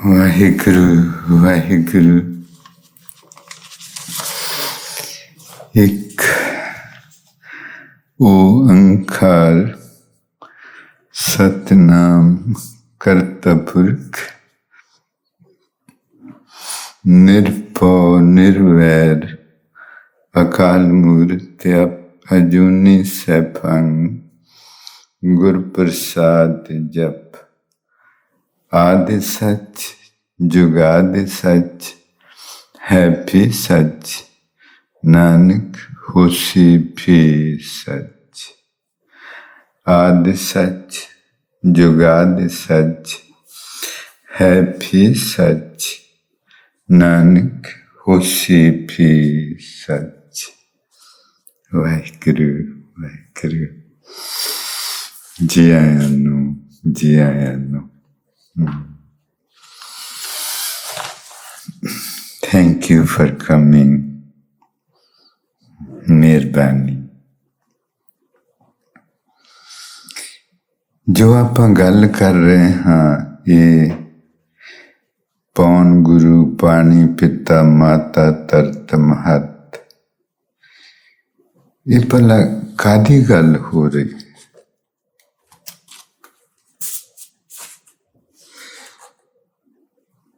ਵਾਹਿਗੁਰੂ ਵਾਹਿਗੁਰੂ। ਇੱਕ ਓੰਕਾਰ ਸਤਿਨਾਮ ਕਰਤਾ ਪੁਰਖ ਨਿਰਭਉ ਨਿਰਵੈਰ ਅਕਾਲ ਮੂਰਤਿ ਅਜੂਨੀ ਸੈਭੰ ਗੁਰ ਪ੍ਰਸਾਦ ਜਪ। ਆਦਿ ਸੱਚ ਜੁਗਾਦਿ ਸੱਚ ਹੈ ਵੀ ਸੱਚ ਨਾਨਕ ਹੋਸੀ ਵੀ ਸੱਚ। ਆਦਿ ਸੱਚ ਜੁਗਾਦਿ ਸੱਚ ਹੈ ਵੀ ਸੱਚ ਨਾਨਕ ਹੋਸੀ ਵੀ ਸੱਚ। ਵਾਹਿਗੁਰੂ ਵਾਹਿਗੁਰੂ। ਜੀ ਆਇਆਂ ਨੂੰ, ਜੀ ਆਇਆਂ ਨੂੰ। Thank you for coming. ਮਿਹਰਬਾਨੀ। ਜੋ ਆਪਾਂ ਗੱਲ ਕਰ ਰਹੇ ਹਾਂ ਇਹ ਪੌਣ ਗੁਰੂ ਪਾਣੀ ਪਿਤਾ ਮਾਤਾ ਤਰਤ ਮਹੱਤ, ਇਹ ਭਲਾ ਕਾਹਦੀ ਗੱਲ ਹੋ ਰਹੀ?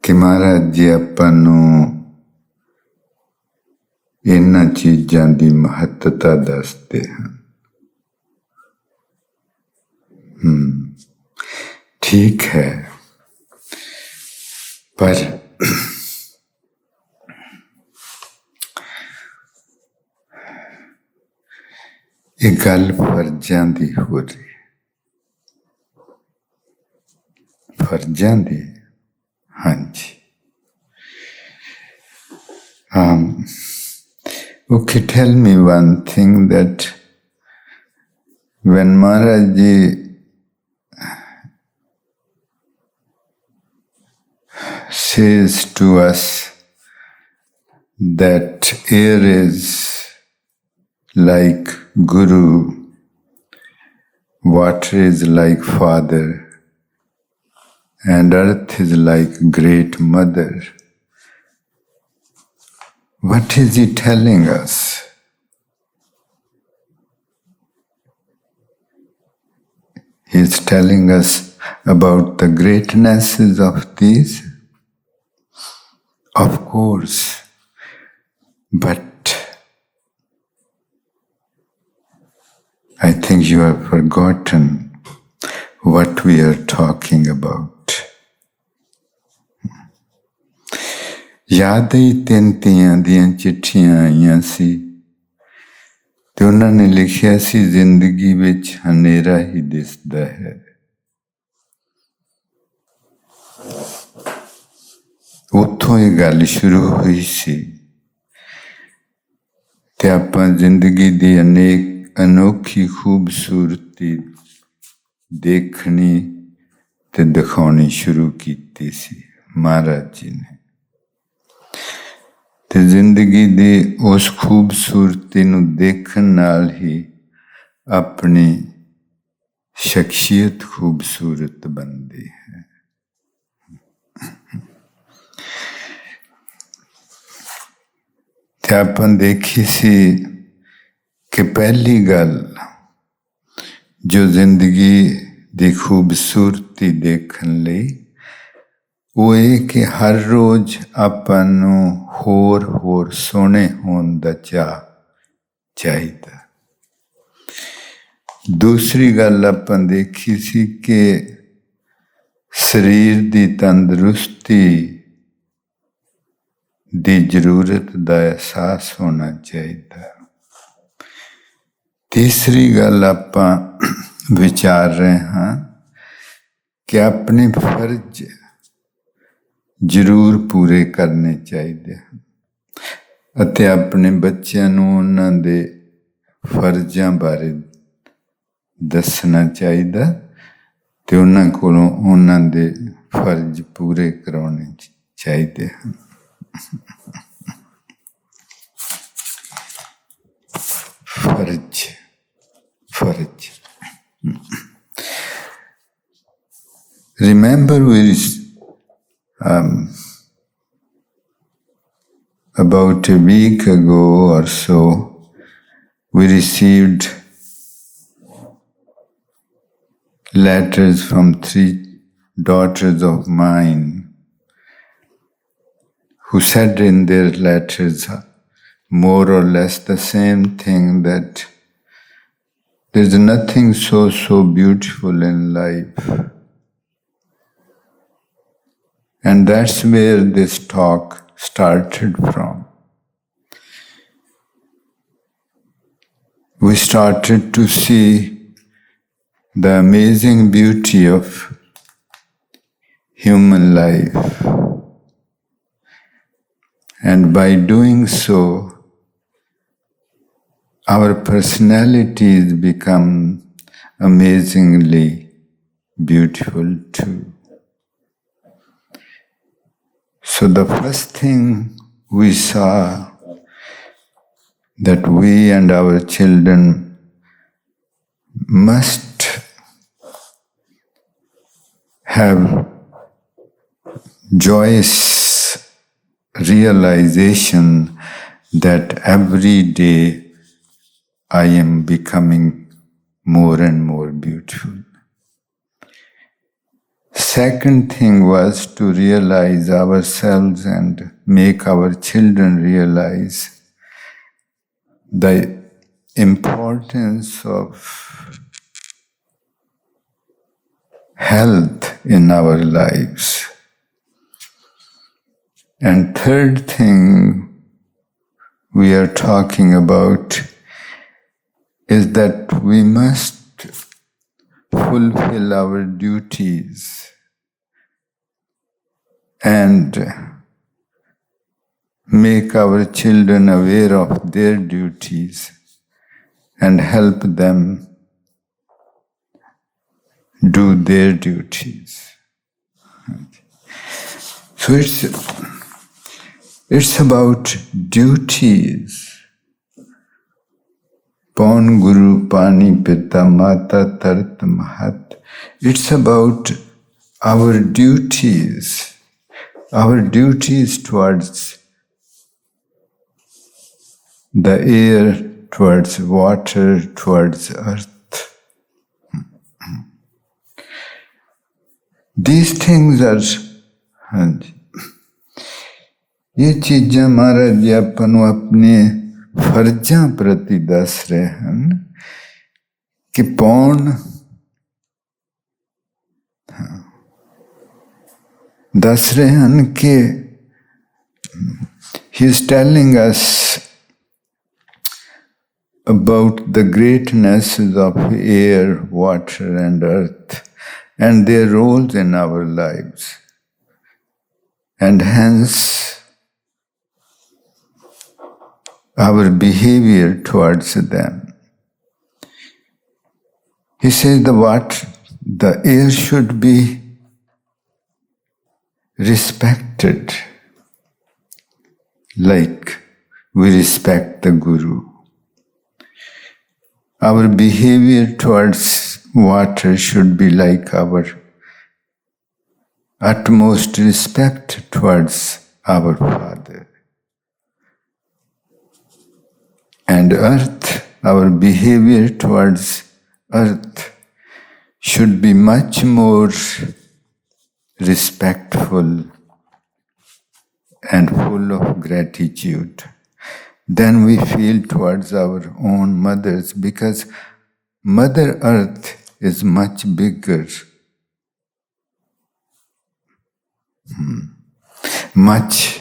ਕਿ ਮਹਾਰਾਜ ਜੀ ਆਪਾਂ ਨੂੰ ਇਹਨਾਂ ਚੀਜ਼ਾਂ ਦੀ ਮਹੱਤਤਾ ਦੱਸਦੇ ਹਨ। ਠੀਕ ਹੈ, ਪਰ ਇਹ ਗੱਲ ਫਰਜ਼ਾਂ ਦੀ ਹੋ ਰਹੀ, ਫਰਜ਼ਾਂ ਦੀ। ਹਾਂਜੀ। Okay, tell me one thing, that when Maharaj Ji says to us that air is like Guru, water is like Father, and earth is like great mother, what is he telling us? He is telling us about the greatnesses of these, of course, but I think you have forgotten what we are talking about. ਯਾਦ ਹੀ ਤਿੰਨ ਧੀਆਂ ਦੀਆਂ ਚਿੱਠੀਆਂ ਆਈਆਂ ਸੀ ਤੇ ਉਹਨਾਂ ਨੇ ਲਿਖਿਆ ਸੀ, ਜ਼ਿੰਦਗੀ ਵਿੱਚ ਹਨੇਰਾ ਹੀ ਦਿਸਦਾ ਹੈ। ਉੱਥੋਂ ਇਹ ਗੱਲ ਸ਼ੁਰੂ ਹੋਈ ਸੀ ਤੇ ਆਪਾਂ ਜ਼ਿੰਦਗੀ ਦੀ ਅਨੋਖੀ ਖੂਬਸੂਰਤੀ ਦੇਖਣੀ ਤੇ ਦਿਖਾਉਣੀ ਸ਼ੁਰੂ ਕੀਤੀ ਸੀ ਮਹਾਰਾਜ ਜੀ ਨੇ। ਤੇ ਜ਼ਿੰਦਗੀ ਦੀ ਉਸ ਖੂਬਸੂਰਤੀ ਨੂੰ ਦੇਖਣ ਨਾਲ ਹੀ ਆਪਣੀ ਸ਼ਖਸੀਅਤ ਖੂਬਸੂਰਤ ਬਣਦੀ ਹੈ। ਤੇ ਆਪਾਂ ਦੇਖੀ ਸੀ ਕਿ ਪਹਿਲੀ ਗੱਲ ਜੋ ਜ਼ਿੰਦਗੀ ਦੀ ਖੂਬਸੂਰਤੀ ਦੇਖਣ ਲਈ ਉਹ ਇਹ ਕਿ ਹਰ ਰੋਜ਼ ਆਪਾਂ ਨੂੰ ਹੋਰ ਸੋਹਣੇ ਹੋਣ ਦਾ ਚਾਅ ਚਾਹੀਦਾ। ਦੂਸਰੀ ਗੱਲ ਆਪਾਂ ਦੇਖੀ ਸੀ ਕਿ ਸਰੀਰ ਦੀ ਤੰਦਰੁਸਤੀ ਦੀ ਜ਼ਰੂਰਤ ਦਾ ਅਹਿਸਾਸ ਹੋਣਾ ਚਾਹੀਦਾ। ਤੀਸਰੀ ਗੱਲ ਆਪਾਂ ਵਿਚਾਰ ਰਹੇ ਹਾਂ ਕਿ ਆਪਣੇ ਫਰਜ਼ ਜ਼ਰੂਰ ਪੂਰੇ ਕਰਨੇ ਚਾਹੀਦੇ ਹਨ ਅਤੇ ਆਪਣੇ ਬੱਚਿਆਂ ਨੂੰ ਉਹਨਾਂ ਦੇ ਫਰਜ਼ਾਂ ਬਾਰੇ ਦੱਸਣਾ ਚਾਹੀਦਾ ਤੇ ਉਹਨਾਂ ਕੋਲੋਂ ਉਹਨਾਂ ਦੇ ਫਰਜ਼ ਪੂਰੇ ਕਰਾਉਣੇ ਚਾਹੀਦੇ ਹਨ। ਫਰਜ਼ Remember, About a week ago or so, we received letters from 3 daughters of mine who said in their letters more or less the same thing, that there's nothing so beautiful in life. And that's where this talk started from. We started to see the amazing beauty of human life. And by doing so, our personalities become amazingly beautiful too. So the first thing we saw, that we and our children must have joyous realization that every day I am becoming more and more beautiful. Second thing was to realize ourselves and make our children realize the importance of health in our lives. And third thing we are talking about is that we must fulfill our duties and make our children aware of their duties and help them do their duties. So it's about duties. Paun Guru Pani Pita Mata Tart Mahat. It's about our duties towards the air, towards water, towards earth. These things are, ये चीज़ां महाराज जी अपन अपने फर्जां प्रति दस रहे हैं कि पौन दस रहे हैं कि he is telling us about the greatnesses of air, water and earth and their roles in our lives, and hence our behavior towards them. He says the air should be respected like we respect the Guru. Our behavior towards water should be like our utmost respect towards our Father. And earth, our behavior towards earth should be much more respectful and full of gratitude than we feel towards our own mothers, because Mother Earth is much bigger, much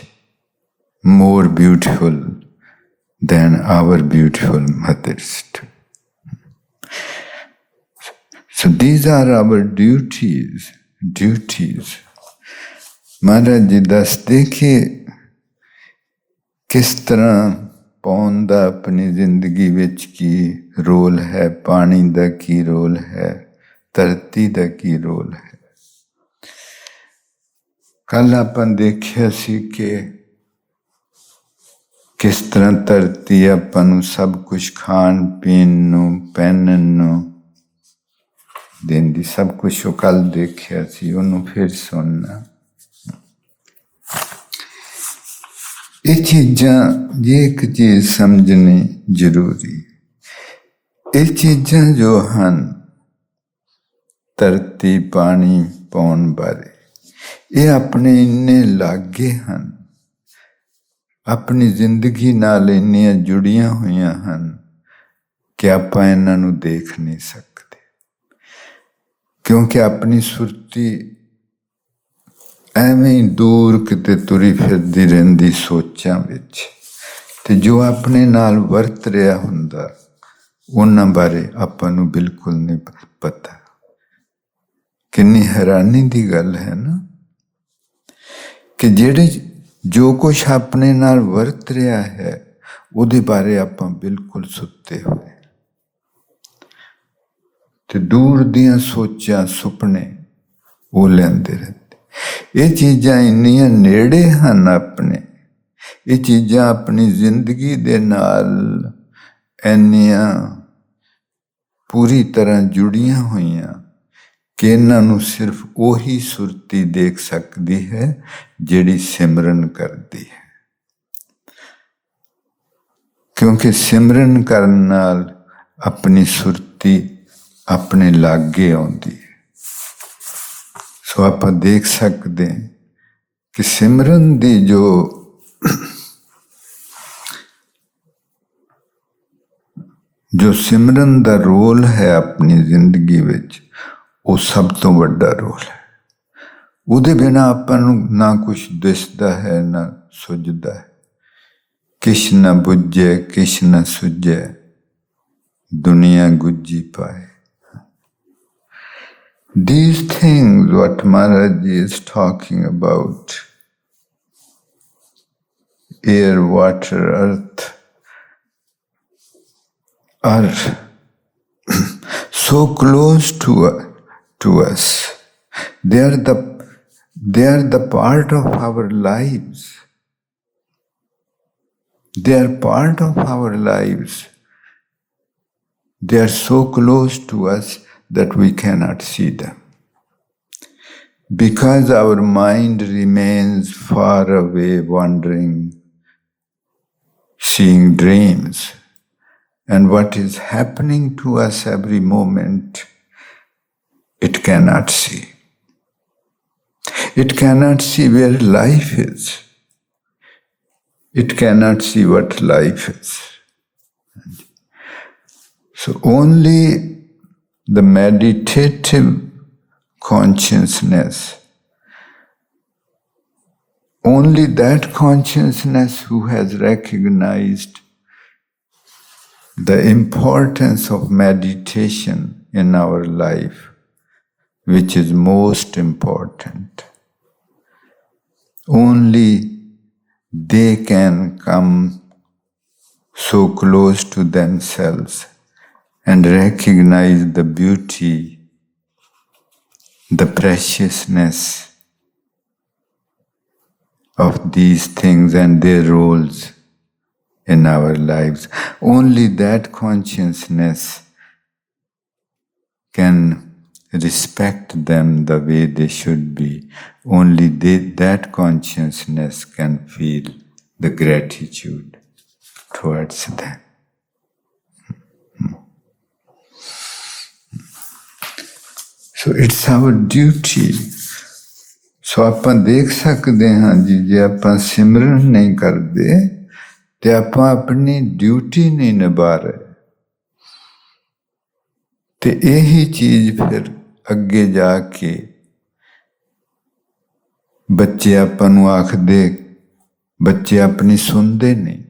more beautiful than our beautiful mothers too. So these are our duties. महाराज जी दसदे कि किस तरह पौन दा अपनी जिंदगी विच की role है, पानी दा की रोल है, धरती दा की रोल है। कल अपन देखिया सी कि किस तरह धरती अपन नूं सब कुछ खाण पीण नूं पहनण नूं देंदी, सब कुछ वो कल देखिया सी, उन्होंने फिर सुनना। ਇਹ ਚੀਜ਼ਾਂ ਜੇ ਇੱਕ ਚੀਜ਼ ਸਮਝਣੀ ਜ਼ਰੂਰੀ, ਇਹ ਚੀਜ਼ਾਂ ਜੋ ਹਨ ਧਰਤੀ ਪਾਣੀ ਪਾਉਣ ਬਾਰੇ, ਇਹ ਆਪਣੇ ਇੰਨੇ ਲਾਗੇ ਹਨ, ਆਪਣੀ ਜ਼ਿੰਦਗੀ ਨਾਲ ਇੰਨੀਆਂ ਜੁੜੀਆਂ ਹੋਈਆਂ ਹਨ ਕਿ ਆਪਾਂ ਇਹਨਾਂ ਨੂੰ ਦੇਖ ਨਹੀਂ ਸਕਦੇ, ਕਿਉਂਕਿ ਆਪਣੀ ਸੁਰਤੀ ਐਵੇਂ ਹੀ ਦੂਰ ਕਿਤੇ ਤੁਰੀ ਫਿਰਦੀ ਰਹਿੰਦੀ ਸੋਚਾਂ ਵਿੱਚ, ਤੇ ਜੋ ਆਪਣੇ ਨਾਲ ਵਰਤ ਰਿਹਾ ਹੁੰਦਾ ਉਹਨਾਂ ਬਾਰੇ ਆਪਾਂ ਨੂੰ ਬਿਲਕੁਲ ਨਹੀਂ ਪਤਾ। ਕਿੰਨੀ ਹੈਰਾਨੀ ਦੀ ਗੱਲ ਹੈ ਨਾ, ਕਿ ਜਿਹੜੇ ਜੋ ਕੁਛ ਆਪਣੇ ਨਾਲ ਵਰਤ ਰਿਹਾ ਹੈ ਉਹਦੇ ਬਾਰੇ ਆਪਾਂ ਬਿਲਕੁਲ ਸੁੱਤੇ ਹੋਏ, ਤੇ ਦੂਰ ਦੀਆਂ ਸੋਚਾਂ ਸੁਪਨੇ ਉਹ ਲੈਂਦੇ ਰਹਿੰਦੇ। ਇਹ ਚੀਜ਼ਾਂ ਇੰਨੀਆਂ ਨੇੜੇ ਹਨ ਆਪਣੇ, ਇਹ ਚੀਜ਼ਾਂ ਆਪਣੀ ਜ਼ਿੰਦਗੀ ਦੇ ਨਾਲ ਇੰਨੀਆਂ ਪੂਰੀ ਤਰ੍ਹਾਂ ਜੁੜੀਆਂ ਹੋਈਆਂ ਕਿ ਇਹਨਾਂ ਨੂੰ ਸਿਰਫ ਉਹੀ ਸੁਰਤੀ ਦੇਖ ਸਕਦੀ ਹੈ ਜਿਹੜੀ ਸਿਮਰਨ ਕਰਦੀ ਹੈ, ਕਿਉਂਕਿ ਸਿਮਰਨ ਕਰਨ ਨਾਲ ਆਪਣੀ ਸੁਰਤੀ ਆਪਣੇ ਲਾਗੇ ਆਉਂਦੀ ਹੈ। ਸੋ ਆਪਾਂ ਦੇਖ ਸਕਦੇ ਕਿ ਸਿਮਰਨ ਦੀ ਜੋ ਸਿਮਰਨ ਦਾ ਰੋਲ ਹੈ ਆਪਣੀ ਜ਼ਿੰਦਗੀ ਵਿੱਚ, ਉਹ ਸਭ ਤੋਂ ਵੱਡਾ ਰੋਲ ਹੈ। ਉਹਦੇ ਬਿਨਾਂ ਆਪਾਂ ਨੂੰ ਨਾ ਕੁਛ ਦਿਸਦਾ ਹੈ ਨਾ ਸੁੱਝਦਾ ਹੈ। ਕਿਛ ਨਾ ਬੁੱਝੇ ਕਿਛ ਨਾ ਸੁੱਝੇ, ਦੁਨੀਆ ਗੁੱਝੀ ਪਾਏ। These things what Maharaj is talking about, air, water, earth, are so close to us. They are the part of our lives. They are part of our lives. They are so close to us that we cannot see them, because our mind remains far away, wandering, seeing dreams. And what is happening to us every moment, it cannot see. It cannot see where life is. It cannot see what life is. So only the meditative consciousness, only that consciousness who has recognized the importance of meditation in our life, which is most important, only they can come so close to themselves and recognize the beauty, the preciousness of these things and their roles in our lives. Only that consciousness can respect them the way they should be. Only that consciousness can feel the gratitude towards them. So it's our duty. So ਆਪਾਂ ਦੇਖ ਸਕਦੇ ਹਾਂ ਜੀ, ਜੇ ਆਪਾਂ ਸਿਮਰਨ ਨਹੀਂ ਕਰਦੇ ਤੇ ਆਪਾਂ ਆਪਣੀ ਡਿਊਟੀ ਨਹੀਂ ਨਿਭਾ ਰਹੇ, ਤੇ ਇਹੀ ਚੀਜ਼ ਫਿਰ ਅੱਗੇ ਜਾ ਕੇ ਬੱਚੇ ਆਪਾਂ ਨੂੰ ਆਖਦੇ, ਬੱਚੇ ਆਪਣੀ ਸੁਣਦੇ ਨਹੀਂ।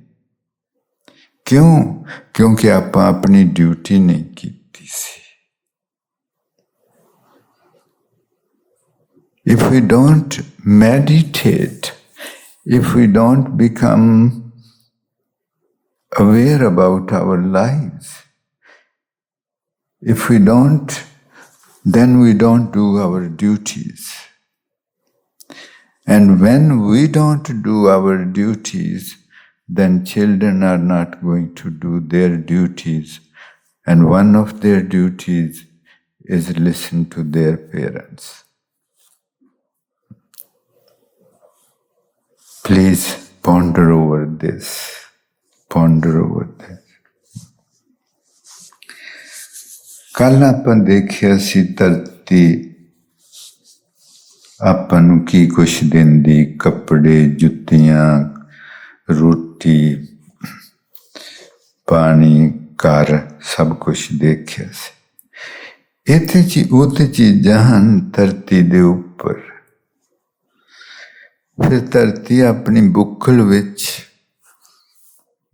ਕਿਉਂ? ਕਿਉਂਕਿ ਆਪਾਂ ਆਪਣੀ ਡਿਊਟੀ ਨਹੀਂ ਕੀਤੀ ਸੀ। If we don't meditate, if we don't become aware about our lives, if we don't, then we don't do our duties. And when we don't do our duties, then children are not going to do their duties. And one of their duties is listen to their parents. Please Ponder over this. Ponder over this. ਕੱਲ ਆਪਾਂ ਦੇਖਿਆ ਸੀ ਧਰਤੀ ਆਪਾਂ ਨੂੰ ਕੀ ਕੁਛ ਦਿੰਦੀ, ਕੱਪੜੇ, ਜੁੱਤੀਆਂ, ਰੋਟੀ, ਪਾਣੀ, ਘਰ, ਸਭ ਕੁਛ ਦੇਖਿਆ ਸੀ। ਇੱਥੇ ਉਹਤੇ ਚੀਜ਼ਾਂ ਹਨ ਧਰਤੀ ਦੇ ਉੱਪਰ। ਫਿਰ ਧਰਤੀ ਆਪਣੀ ਬੁੱਕਲ ਵਿੱਚ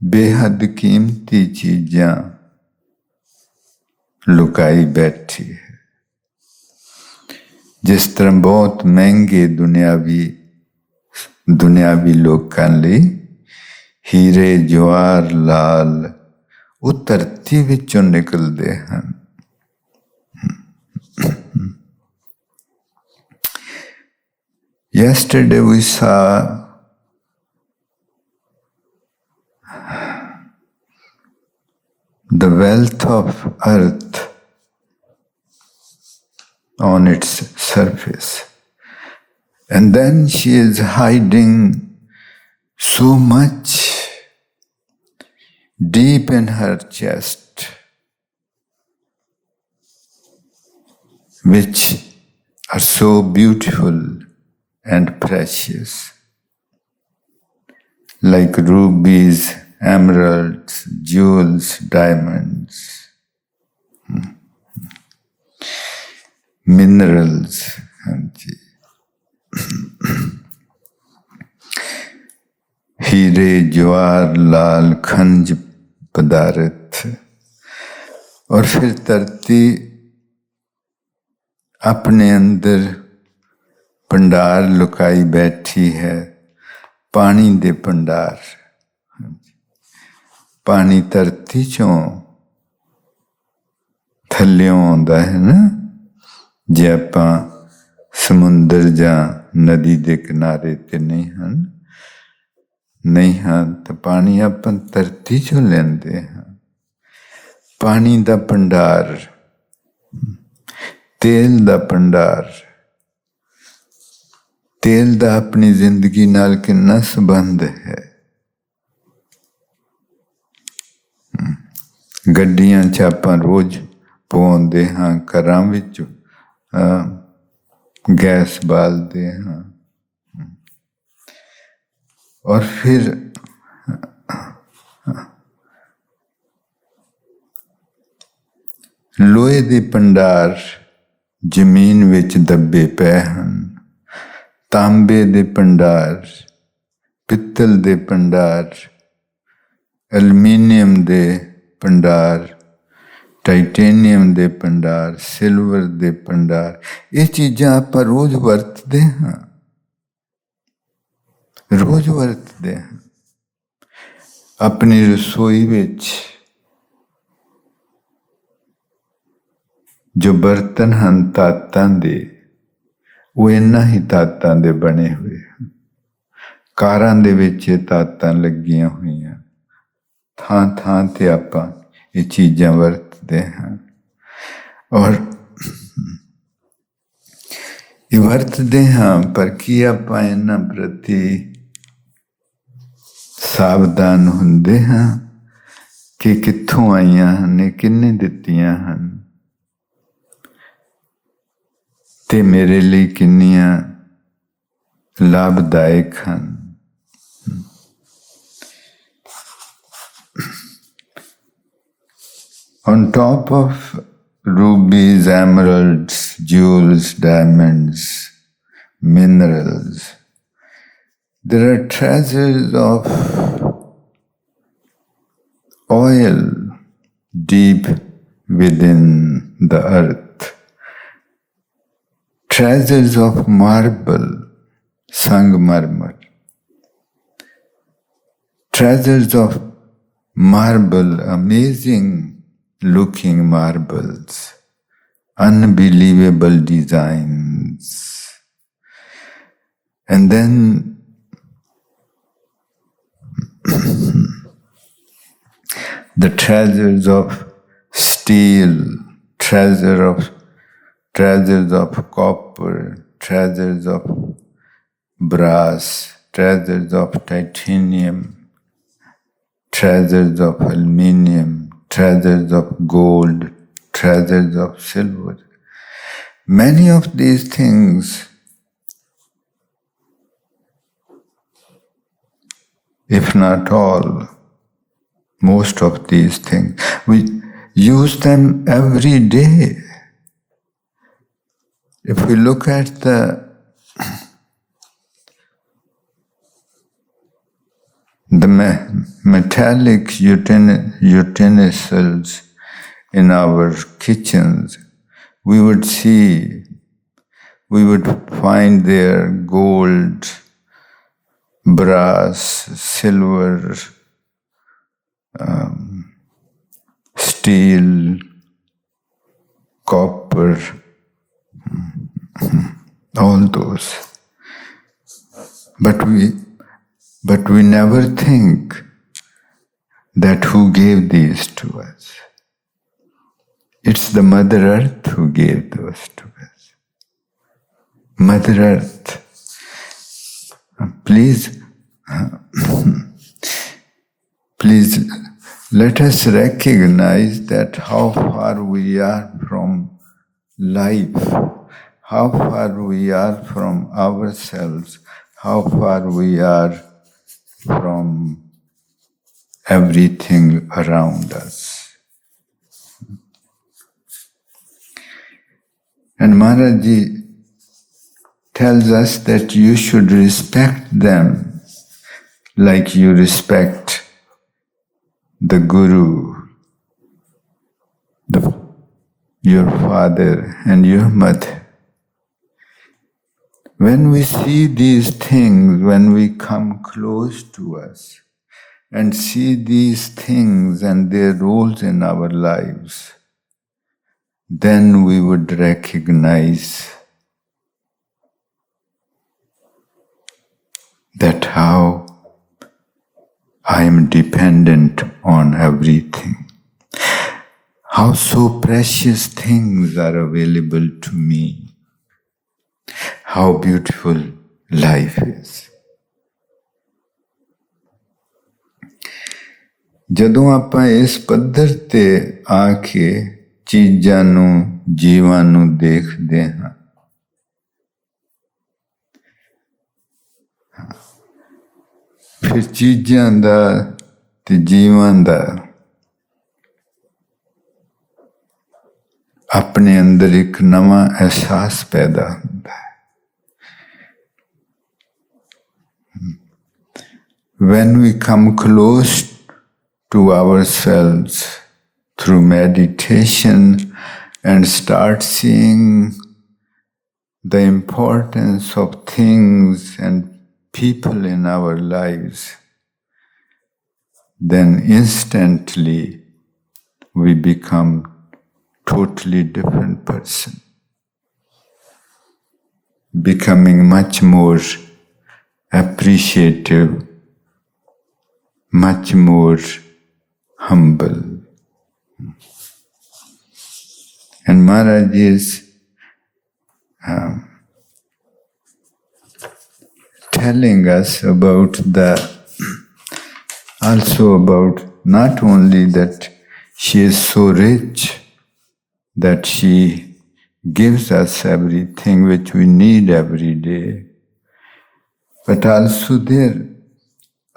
ਬੇਹੱਦ ਕੀਮਤੀ ਚੀਜ਼ਾਂ ਲੁਕਾਈ ਬੈਠੀ ਹੈ। ਜਿਸ ਤਰ੍ਹਾਂ ਬਹੁਤ ਮਹਿੰਗੇ ਦੁਨਿਆਵੀ ਲੋਕਾਂ ਲਈ ਹੀਰੇ, ਜਵਾਹਰ ਲਾਲ ਉਹ ਧਰਤੀ ਵਿੱਚੋਂ ਨਿਕਲਦੇ ਹਨ। Yesterday we saw the wealth of earth on its surface, and then she is hiding so much deep in her chest, which are so beautiful and precious, like rubies, emeralds, jewels, diamonds, minerals. हीरे, जवाहर लाल, खनिज पदार्थ। और फिर धरती अपने अंदर भंडार लुकाई बैठी है, पानी दे भंडार। पानी धरती चों थल्लियों आउंदा है ना। जे आपां समुंदर जां नदी दे किनारे ते नहीं हाँ तो पानी आपां धरती चों लैंदे हां। पानी दा भंडार, तेल दा भंडार। तेल ਦਾ ਆਪਣੀ ਜ਼ਿੰਦਗੀ ਨਾਲ ਕਿੰਨਾ ਸੰਬੰਧ ਹੈ। ਗੱਡੀਆਂ 'ਚ ਆਪਾਂ ਰੋਜ਼ ਪਵਾਉਂਦੇ ਹਾਂ, ਘਰਾਂ ਵਿੱਚ ਗੈਸ ਬਾਲਦੇ ਹਾਂ। ਔਰ ਫਿਰ ਲੋਹੇ ਦੇ ਭੰਡਾਰ ਜ਼ਮੀਨ ਵਿੱਚ ਦੱਬੇ ਪਏ ਹਨ। ਤਾਂਬੇ ਦੇ ਭੰਡਾਰ, ਪਿੱਤਲ ਦੇ ਭੰਡਾਰ, ਐਲੂਮੀਨੀਅਮ ਦੇ ਭੰਡਾਰ, ਟਾਈਟੇਨੀਅਮ ਦੇ ਭੰਡਾਰ, ਸਿਲਵਰ ਦੇ ਭੰਡਾਰ। ਇਹ ਚੀਜ਼ਾਂ ਆਪਾਂ ਰੋਜ਼ ਵਰਤਦੇ ਹਾਂ, ਰੋਜ਼ ਵਰਤਦੇ ਹਾਂ। ਆਪਣੀ ਰਸੋਈ ਵਿੱਚ ਜੋ ਬਰਤਨ ਹਨ ਧਾਤਾਂ ਦੇ, ਉਹ ਇਹਨਾਂ ਹੀ ਧਾਤਾਂ ਦੇ ਬਣੇ ਹੋਏ ਹਨ। ਕਾਰਾਂ ਦੇ ਵਿੱਚ ਇਹ ਧਾਤਾਂ ਲੱਗੀਆਂ ਹੋਈਆਂ, ਥਾਂ ਥਾਂ ਤੇ ਆਪਾਂ ਇਹ ਚੀਜ਼ਾਂ ਵਰਤਦੇ ਹਾਂ। ਔਰ ਇਹ ਵਰਤਦੇ ਹਾਂ, ਪਰ ਕੀ ਆਪਾਂ ਇਹਨਾਂ ਪ੍ਰਤੀ ਸਾਵਧਾਨ ਹੁੰਦੇ ਹਾਂ ਕਿ ਕਿੱਥੋਂ ਆਈਆਂ ਹਨ, ਕਿਹਨੇ ਦਿੱਤੀਆਂ ਹਨ ਤੇ ਮੇਰੇ ਲਈ ਕਿੰਨੀਆਂ ਲਾਭਦਾਇਕ ਹਨ। On top of rubies, emeralds, jewels, diamonds, minerals, there are treasures of oil deep within the earth. Treasures of marble, Sangmarmar. Treasures of marble, amazing looking marbles, unbelievable designs. And then the treasures of steel, treasures of copper, treasures of brass, treasures of titanium, treasures of aluminium, treasures of gold, treasures of silver. Many of these things, if not all, most of these things, we use them every day. If we look at the metallic utensils in our kitchens, we would find there gold, brass, silver, steel, copper, all those. But we never think that who gave these to us. It's the Mother Earth who gave those to us. Mother Earth. Please let us recognize that how far we are from life, how far we are from ourselves, how far we are from everything around us. And Maharaji tells us that you should respect them like you respect the Guru, your father and your mother. When we see these things, when we come close to us and see these things and their roles in our lives, then we would recognize that how I am dependent on everything. How so precious things are available to me. How beautiful life is. ਜਦੋਂ ਆਪਾਂ ਇਸ ਪੱਧਰ ਤੇ ਆ ਕੇ ਚੀਜ਼ਾਂ ਨੂੰ, ਜੀਵਾਂ ਨੂੰ ਦੇਖਦੇ ਹਾਂ, ਫਿਰ ਚੀਜ਼ਾਂ ਦਾ ਤੇ ਜੀਵਾਂ ਦਾ ਆਪਣੇ ਅੰਦਰ ਇੱਕ ਨਵਾਂ ਅਹਿਸਾਸ ਪੈਦਾ ਹੁੰਦਾ ਹੈ। When we come close to ourselves through meditation and start seeing the importance of things and people in our lives, then instantly we become totally different person, becoming much more appreciative, much more humble. And Maharaj is telling us about also about not only that she is so rich that she gives us everything which we need every day, but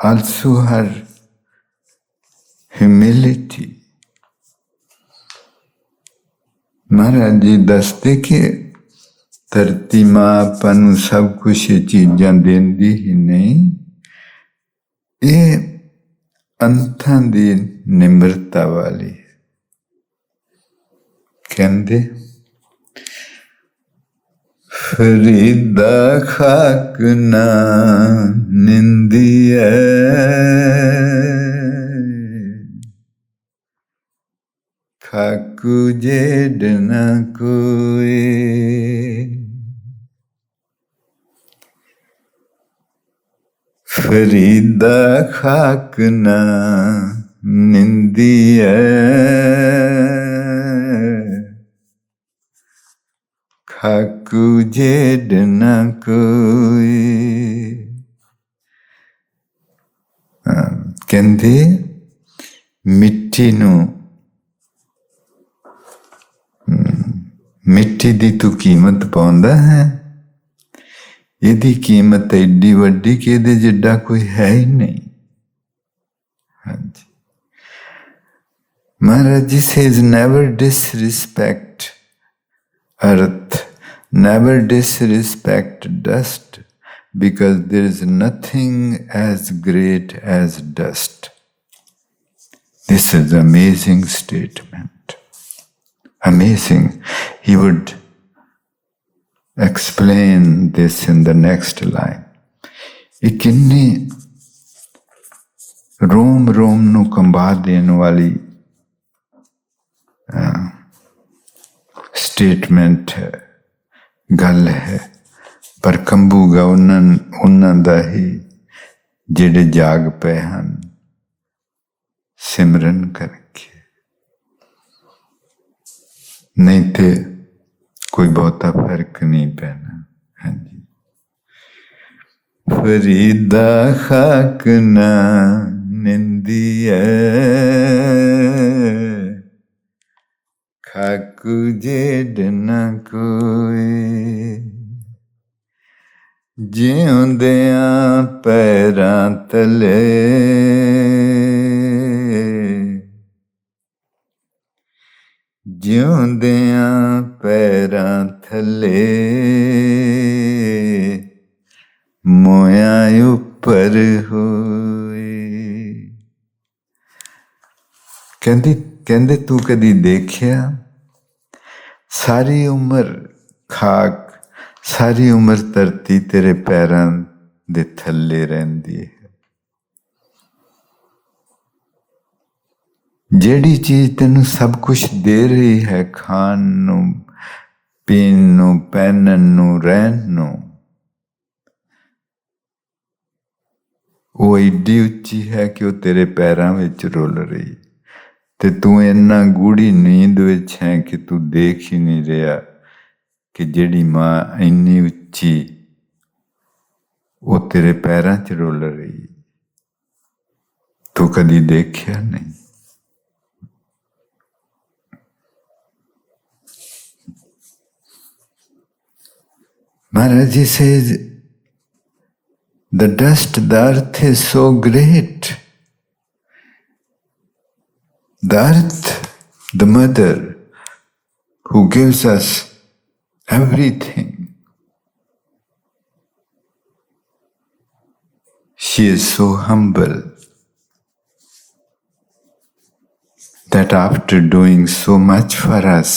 also her humility. Maharaj ji ਦੱਸਦੇ ਕਿ ਧਰਤੀ ਮਾਂ ਆਪਾਂ ਨੂੰ ਸਭ ਕੁਛ ਇਹ ਚੀਜ਼ਾਂ ਦਿੰਦੀ ਹੀ ਨਹੀਂ, ਇਹ ਅੰਤਾਂ ਦੀ ਨਿਮਰਤਾ ਵਾਲੀ ਕਹਿੰਦੇ ਫਰੀਦਾ ਖਾਕ ਨਾ ਨਿੰਦੀਐ ਖਾਕੂ ਜੇਡ ਨਾ ਕੋਏ ਫਰੀਦਾ ਖਾਕ ਨਾ ਨਿੰਦੀਐ ਖਾਕੂ ਜੇਡ ਨਾ ਕੋਏ ਕਹਿੰਦੇ ਮਿੱਟੀ ਨੂੰ ਮਿੱਟੀ ਦੀ ਤੂੰ ਕੀਮਤ ਪਾਉਂਦਾ ਹੈ, ਇਹਦੀ ਕੀਮਤ ਐਡੀ ਵੱਡੀ ਕਿ ਇਹਦੇ ਜਿੱਡਾ ਕੋਈ ਹੈ ਹੀ ਨਹੀਂ। ਹਾਂਜੀ, Maharaj Ji says, never disrespect earth, never disrespect dust, because there is nothing as great as dust. This is an amazing statement. Amazing. He would explain this in the next line. ਇਹ ਕਿੰਨੀ रोम रोम ਨੂੰ ਕੰਬਾ ਦੇਣ ਵਾਲੀ statement है, गल है, पर कंबूगा उन्हां दा ही जिहड़े जाग पे हन सिमरन करके, नहीं तो कोई बहुता फर्क नहीं पैना। हाँ जी, फरीदा खाक ना निंदी खाकू जेड न कोई, जिउंदियां पैरां तले जिउंदियां पैरां थले मोया उपर होए। कहंदे तू कदी देखिया सारी उम्र खाक, सारी उम्र धरती तेरे पैरां दे थल्ले रहिंदी है। जेड़ी चीज तेनू सब कुछ दे रही है, खान नू, पीन नू, पहनन नू, रहन नू, वो एडी उच्ची है कि वो तेरे पैरां विच रुल रही, ते तू इन्ना गूढ़ी नींद विच है कि तू देख ही नहीं रहा कि जेड़ी मां इन्नी उच्ची वो तेरे पैरां च रुल रही। तू कदी देखिया नहीं। Maharaj Ji says, the dust, the earth is so great. The earth, the mother who gives us everything, she is so humble that after doing so much for us,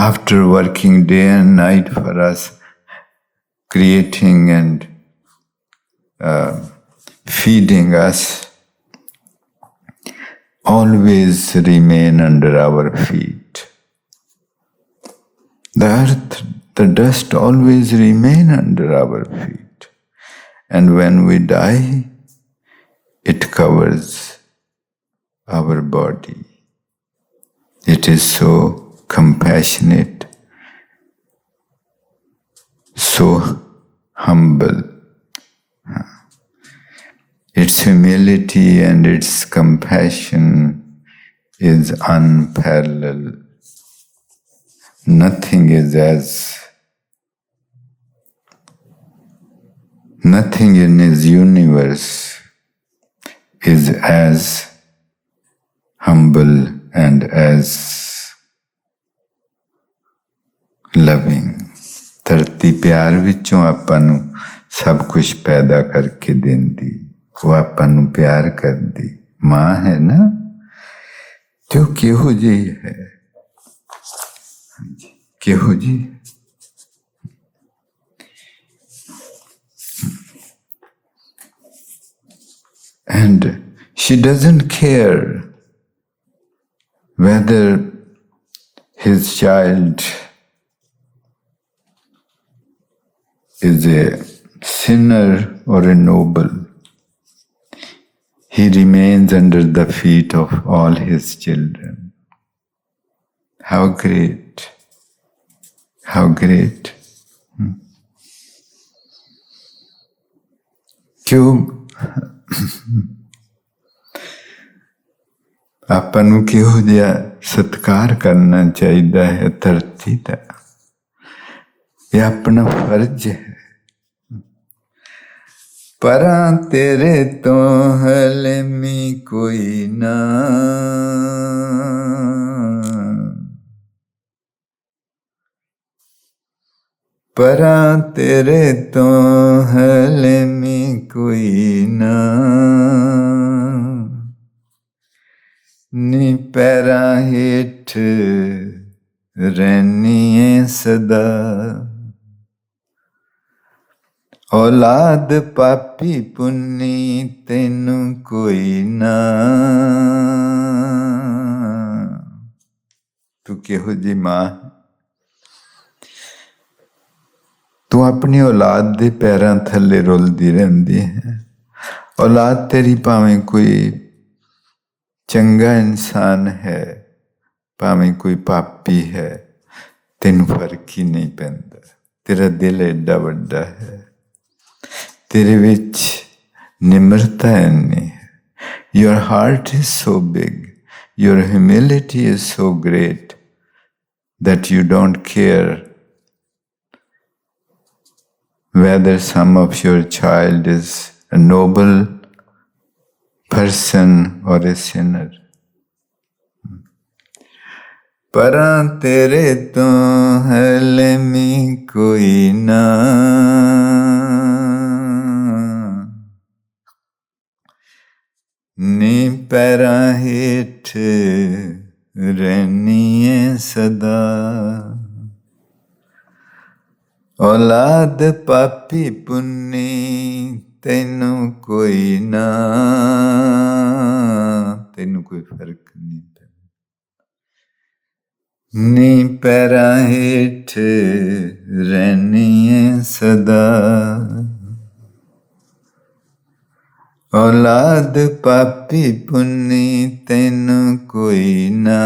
after working day and night for us, creating and feeding us, always remain under our feet. The earth, the dust always remain under our feet. And when we die, it covers our body. It is so compassionate, so humble. Its humility and its compassion is unparalleled. Nothing in his universe is as humble and as loving. धरती प्यार विचों आपां नूं सब कुछ पैदा करके देंदी, वो आपां नूं प्यार करदी मां है ना, तो किहो जी है, किहो जी। And she doesn't care whether his child is a sinner or a noble. He remains under the feet of all his children. How great! How great! क्यों ਆਪਾਂ ਨੂੰ ਕਿਹੋ ਜਿਹਾ ਸਤਿਕਾਰ ਕਰਨਾ ਚਾਹੀਦਾ ਹੈ ਧਰਤੀ ਦਾ। ਇਹ ਆਪਣਾ ਫਰਜ਼ ਹੈ। ਪਰਾਂ ਤੇਰੇ ਤੋਂ ਹਲਮੀ ਕੋਈ ਨਾ, ਪਰਾਂ ਤੇਰੇ ਤੋਂ ਹਲਮੀ ਕੋਈ ਨਾ, ਨੀ ਪੈਰਾਂ ਹੇਠ ਰਹਿਨੀ ਏ ਸਦਾ, ਔਲਾਦ ਪਾਪੀ ਪੁੰਨੀ ਤੈਨੂੰ ਕੋਈ ਨਾ। ਤੂੰ ਕਿਹੋ ਜਿਹੀ ਮਾਂ, ਤੂੰ ਆਪਣੀ ਔਲਾਦ ਦੇ ਪੈਰਾਂ ਥੱਲੇ ਰੁਲਦੀ ਰਹਿੰਦੀ ਹੈ। ਔਲਾਦ ਤੇਰੀ ਭਾਵੇਂ ਕੋਈ ਚੰਗਾ ਇਨਸਾਨ ਹੈ, ਭਾਵੇਂ ਕੋਈ ਪਾਪੀ ਹੈ, ਤੈਨੂੰ ਫਰਕ ਹੀ ਨਹੀਂ ਪੈਂਦਾ। ਤੇਰਾ ਦਿਲ ਐਡਾ ਵੱਡਾ ਹੈ, ਤੇਰੇ ਵਿੱਚ ਨਿਮਰਤਾ ਇੰਨੀ ਹੈ। Your heart is so big, your humility is so great that you don't care whether some of your child is a noble person or a sinner. ਪਰਾਂ ਤੇਰੇ ਤੋਂ ਹਲਮੀ ਕੋਈ ਨਾ, ਨੀ ਪੈਰਾਂ ਹੇਠ ਰਹਿਨੀ ਏ ਸਦਾ, ਔਲਾਦ ਪਾਪੀ ਪੁੰਨੀ ਤੈਨੂੰ ਕੋਈ ਨਾ। ਤੈਨੂੰ ਕੋਈ ਫਰਕ ਨਹੀਂ ਪੈਂਦਾ। ਨੀ ਪੈਰਾਂ ਹੇਠ ਰਹਿਨੀ ਏ ਸਦਾ, ਔਲਾਦ ਪਾਪੀ ਪੁੰਨੀ ਤੈਨੂੰ ਕੋਈ ਨਾ,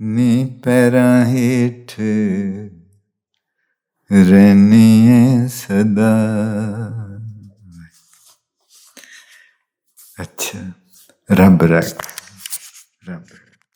ਨੀ ਪੈਰਾਂ ਹੇਠ ਰਹਿਨੀ ਏ ਸਦਾ। ਅੱਛਾ, ਰੱਬ ਰੱਖ।